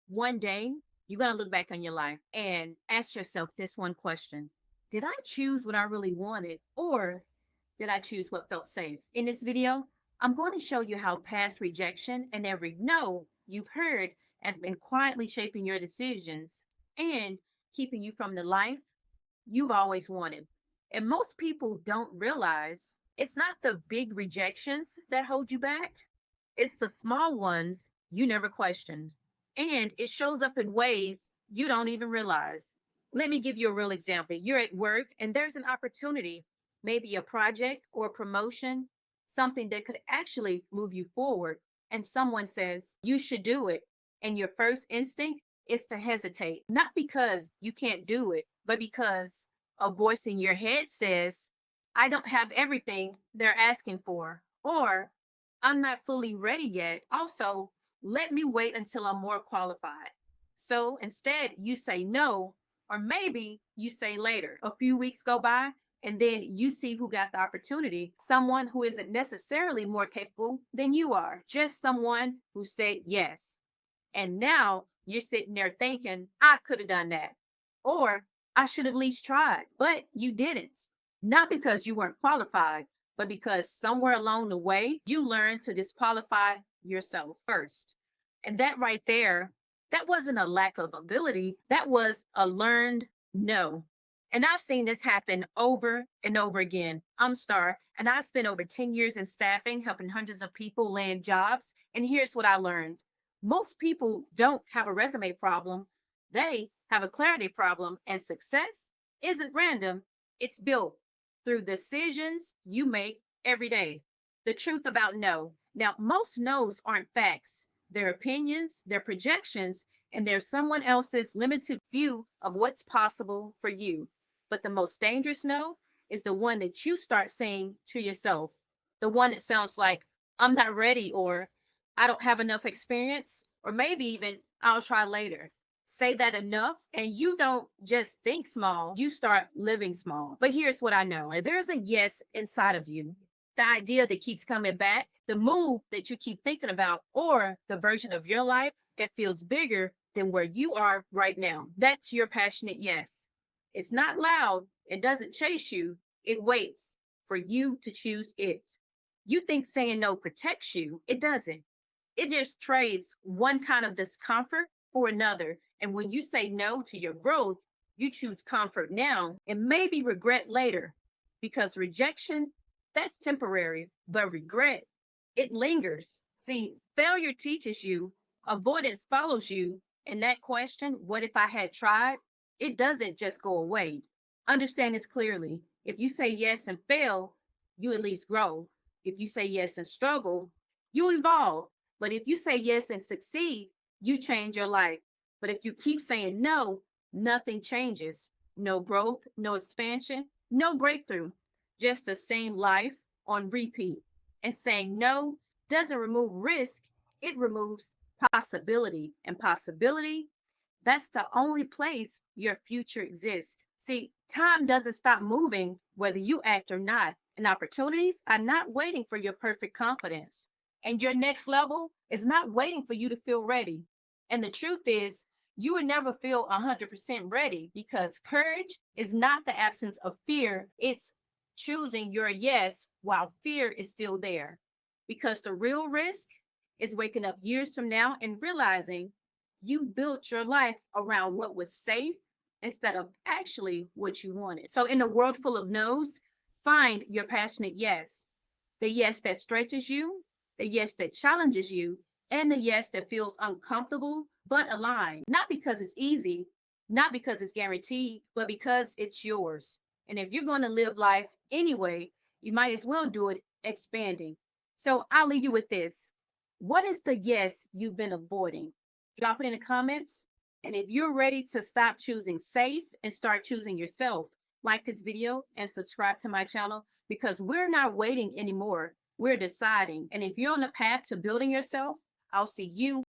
One day, you're going to look back on your life and ask yourself this one question. Did I choose what I really wanted, or did I choose what felt safe? In this video, I'm going to show you how past rejection and every no you've heard has been quietly shaping your decisions and keeping you from the life you've always wanted. And most people don't realize it's not the big rejections that hold you back, it's the small ones you never questioned. And it shows up in ways you don't even realize. Let me give you a real example. You're at work and there's an opportunity, maybe a project or a promotion, something that could actually move you forward. And someone says, you should do it. And your first instinct is to hesitate, not because you can't do it, but because a voice in your head says, I don't have everything they're asking for, or I'm not fully ready yet. Also, let me wait until I'm more qualified. So instead, you say no, or maybe you say later. A few weeks go by, and then you see who got the opportunity, someone who isn't necessarily more capable than you are, just someone who said yes. And now you're sitting there thinking, I could have done that. Or I should have at least tried, but you didn't. Not because you weren't qualified, but because somewhere along the way, you learned to disqualify yourself first. And that right there, that wasn't a lack of ability, that was a learned no. And I've seen this happen over and over again. I'm Star, and I've spent over 10 years in staffing, helping hundreds of people land jobs. And here's what I learned. Most people don't have a resume problem. They have a clarity problem, and success isn't random. It's built through decisions you make every day. The truth about no. Now, most no's aren't facts. They're opinions, they're projections, and they're someone else's limited view of what's possible for you. But the most dangerous no is the one that you start saying to yourself. The one that sounds like, I'm not ready, or I don't have enough experience, or maybe even I'll try later. Say that enough, and you don't just think small, you start living small. But here's what I know. There's a yes inside of you. The idea that keeps coming back, the move that you keep thinking about, or the version of your life that feels bigger than where you are right now. That's your passionate yes. It's not loud. It doesn't chase you. It waits for you to choose it. You think saying no protects you. It doesn't. It just trades one kind of discomfort for another. And when you say no to your growth, you choose comfort now and maybe regret later, because rejection, that's temporary, but regret, it lingers. See, failure teaches you, avoidance follows you, and that question, what if I had tried, it doesn't just go away. Understand this clearly. If you say yes and fail, you at least grow. If you say yes and struggle, you evolve. But if you say yes and succeed, you change your life. But if you keep saying no, nothing changes. No growth, no expansion, no breakthrough. Just the same life on repeat. And saying no doesn't remove risk, it removes possibility. And possibility, that's the only place your future exists. See, time doesn't stop moving whether you act or not. And opportunities are not waiting for your perfect confidence. And your next level is not waiting for you to feel ready. And the truth is, you will never feel 100% ready, because courage is not the absence of fear. It's choosing your yes while fear is still there. Because the real risk is waking up years from now and realizing you built your life around what was safe instead of actually what you wanted. So in a world full of no's, find your passionate yes. The yes that stretches you, the yes that challenges you, and the yes that feels uncomfortable but aligned. Not because it's easy, not because it's guaranteed, but because it's yours. And if you're going to live life anyway, you might as well do it expanding. So I'll leave you with this. What is the yes you've been avoiding? Drop it in the comments. And if you're ready to stop choosing safe and start choosing yourself, like this video and subscribe to my channel, because we're not waiting anymore. We're deciding. And if you're on the path to building yourself, I'll see you